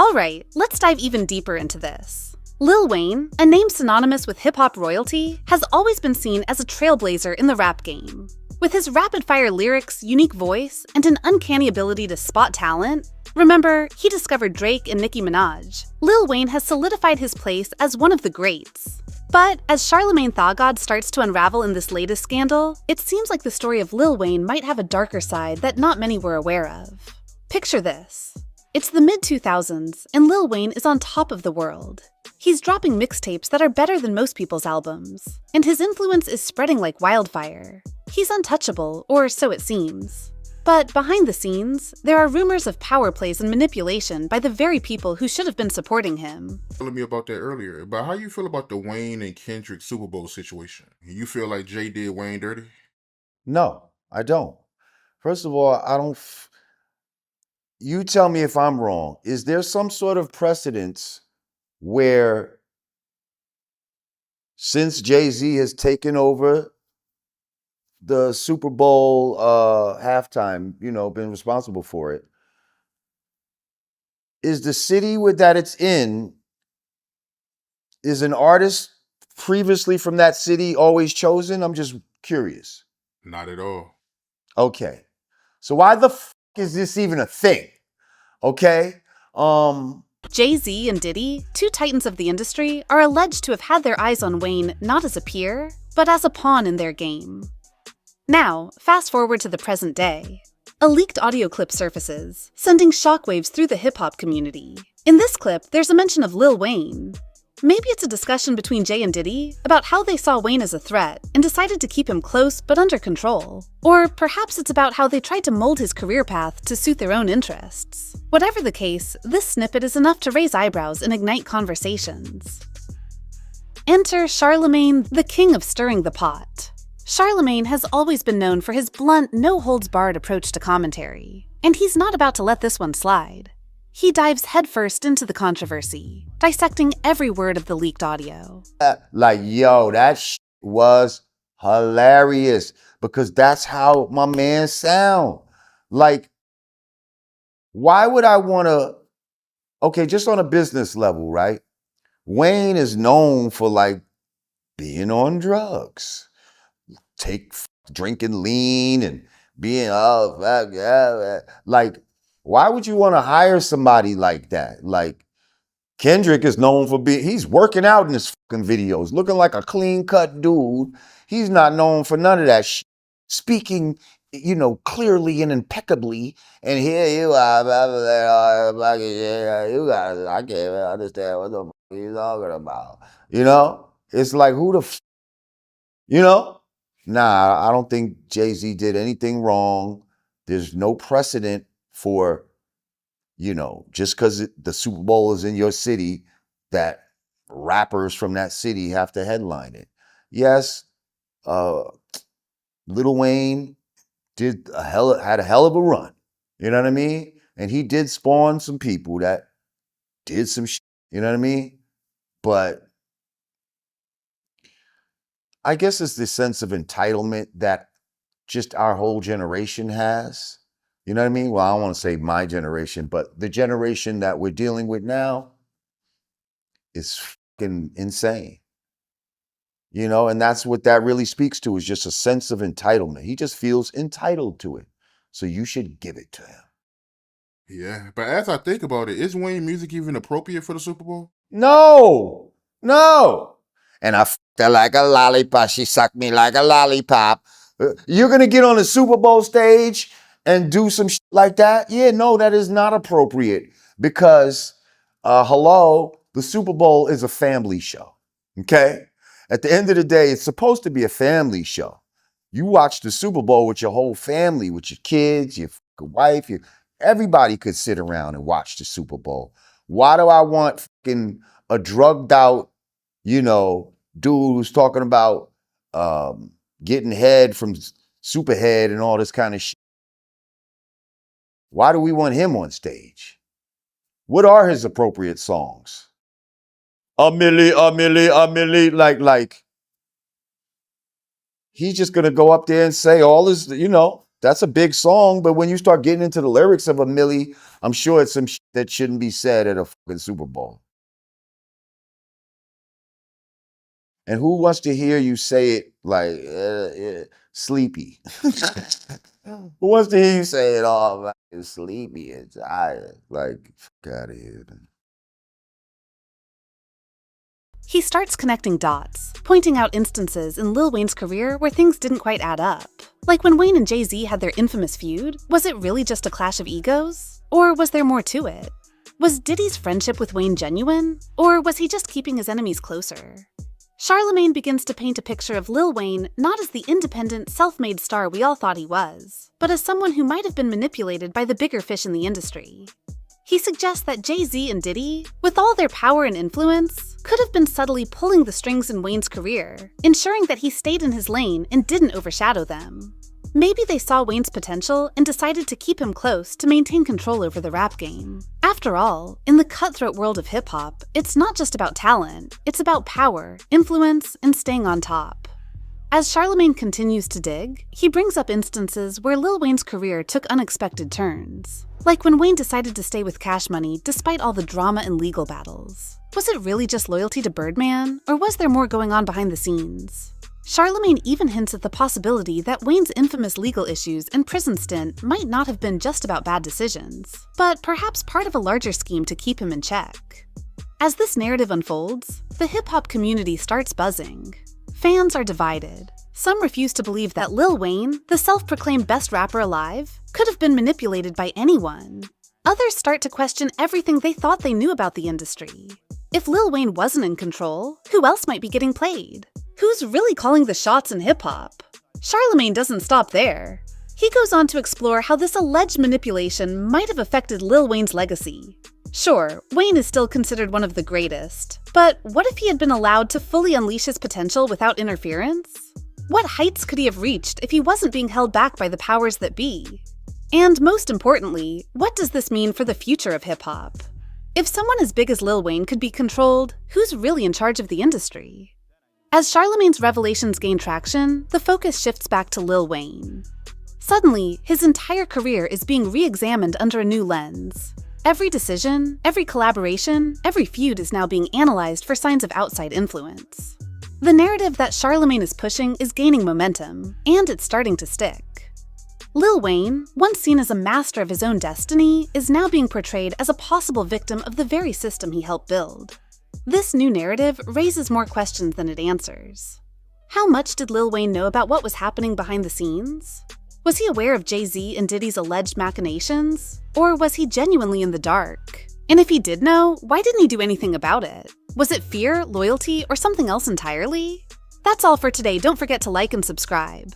Alright, let's dive even deeper into this. Lil Wayne, a name synonymous with hip-hop royalty, has always been seen as a trailblazer in the rap game. With his rapid-fire lyrics, unique voice, and an uncanny ability to spot talent, remember, he discovered Drake and Nicki Minaj, Lil Wayne has solidified his place as one of the greats. But as Charlemagne Thagod starts to unravel in this latest scandal, it seems like the story of Lil Wayne might have a darker side that not many were aware of. Picture this. It's the mid-2000s, and Lil Wayne is on top of the world. He's dropping mixtapes that are better than most people's albums, and his influence is spreading like wildfire. He's untouchable, or so it seems. But behind the scenes, there are rumors of power plays and manipulation by the very people who should have been supporting him. Telling me about that earlier, but how you feel about the Wayne and Kendrick Super Bowl situation? You feel like Jay did Wayne dirty? No, I don't. First of all, I don't. You tell me if I'm wrong. Is there some sort of precedence where, since Jay-Z has taken over the Super Bowl halftime, been responsible for it, is the city that it's in, is an artist previously from that city always chosen? I'm just curious. Not at all. Okay. So why the is this even a thing? Okay? Jay-Z and Diddy, two titans of the industry, are alleged to have had their eyes on Wayne not as a peer, but as a pawn in their game. Now, fast forward to the present day. A leaked audio clip surfaces, sending shockwaves through the hip-hop community. In this clip, there's a mention of Lil Wayne. Maybe it's a discussion between Jay and Diddy about how they saw Wayne as a threat and decided to keep him close but under control. Or perhaps it's about how they tried to mold his career path to suit their own interests. Whatever the case, this snippet is enough to raise eyebrows and ignite conversations. Enter Charlemagne, the king of stirring the pot. Charlemagne has always been known for his blunt, no-holds-barred approach to commentary, and he's not about to let this one slide. He dives headfirst into the controversy, dissecting every word of the leaked audio. Yo, that was hilarious, because that's how my man sound. Like, why would I want to, okay, just on a business level, right? Wayne is known for being on drugs, drinking lean and being, why would you want to hire somebody like that? Kendrick is known for he's working out in his fucking videos, looking like a clean-cut dude. He's not known for none of that shit. Speaking, clearly and impeccably. And here you are, I can't even understand what the fuck he's talking about. It's like, who the Nah, I don't think Jay-Z did anything wrong. There's no precedent for, just because the Super Bowl is in your city, that rappers from that city have to headline it. Yes, Lil Wayne had a hell of a run. You know what I mean? And he did spawn some people that did some shit. You know what I mean? But I guess it's the sense of entitlement that just our whole generation has. You know what I mean? Well, I don't want to say my generation, but the generation that we're dealing with now is fucking insane. And that's what that really speaks to, is just a sense of entitlement. He just feels entitled to it. So you should give it to him. Yeah, but as I think about it, is Wayne music even appropriate for the Super Bowl? No. And I fucked her like a lollipop. She sucked me like a lollipop. You're going to get on the Super Bowl stage and do some shit like that? Yeah, no, that is not appropriate, because, the Super Bowl is a family show, okay? At the end of the day, it's supposed to be a family show. You watch the Super Bowl with your whole family, with your kids, your wife, everybody could sit around and watch the Super Bowl. Why do I want fucking a drugged out, dude who's talking about getting head from Superhead and all this kind of shit? Why do we want him on stage? What are his appropriate songs? A milli, like, he's just gonna go up there and say all this, that's a big song, but when you start getting into the lyrics of a milli, I'm sure it's some shit that shouldn't be said at a fucking Super Bowl. And who wants to hear you say it like sleepy? Who wants to hear you say it all like it's sleepy and tired? Like, fuck out of here. He starts connecting dots, pointing out instances in Lil Wayne's career where things didn't quite add up. Like when Wayne and Jay-Z had their infamous feud, was it really just a clash of egos? Or was there more to it? Was Diddy's friendship with Wayne genuine? Or was he just keeping his enemies closer? Charlemagne begins to paint a picture of Lil Wayne not as the independent, self-made star we all thought he was, but as someone who might have been manipulated by the bigger fish in the industry. He suggests that Jay-Z and Diddy, with all their power and influence, could have been subtly pulling the strings in Wayne's career, ensuring that he stayed in his lane and didn't overshadow them. Maybe they saw Wayne's potential and decided to keep him close to maintain control over the rap game. After all, in the cutthroat world of hip-hop, it's not just about talent, it's about power, influence, and staying on top. As Charlemagne continues to dig, he brings up instances where Lil Wayne's career took unexpected turns. Like when Wayne decided to stay with Cash Money despite all the drama and legal battles. Was it really just loyalty to Birdman, or was there more going on behind the scenes? Charlemagne even hints at the possibility that Wayne's infamous legal issues and prison stint might not have been just about bad decisions, but perhaps part of a larger scheme to keep him in check. As this narrative unfolds, the hip-hop community starts buzzing. Fans are divided. Some refuse to believe that Lil Wayne, the self-proclaimed best rapper alive, could have been manipulated by anyone. Others start to question everything they thought they knew about the industry. If Lil Wayne wasn't in control, who else might be getting played? Who's really calling the shots in hip-hop? Charlemagne doesn't stop there. He goes on to explore how this alleged manipulation might have affected Lil Wayne's legacy. Sure, Wayne is still considered one of the greatest, but what if he had been allowed to fully unleash his potential without interference? What heights could he have reached if he wasn't being held back by the powers that be? And most importantly, what does this mean for the future of hip-hop? If someone as big as Lil Wayne could be controlled, who's really in charge of the industry? As Charlemagne's revelations gain traction, the focus shifts back to Lil Wayne. Suddenly, his entire career is being re-examined under a new lens. Every decision, every collaboration, every feud is now being analyzed for signs of outside influence. The narrative that Charlemagne is pushing is gaining momentum, and it's starting to stick. Lil Wayne, once seen as a master of his own destiny, is now being portrayed as a possible victim of the very system he helped build. This new narrative raises more questions than it answers. How much did Lil Wayne know about what was happening behind the scenes? Was he aware of Jay-Z and Diddy's alleged machinations? Or was he genuinely in the dark? And if he did know, why didn't he do anything about it? Was it fear, loyalty, or something else entirely? That's all for today. Don't forget to like and subscribe.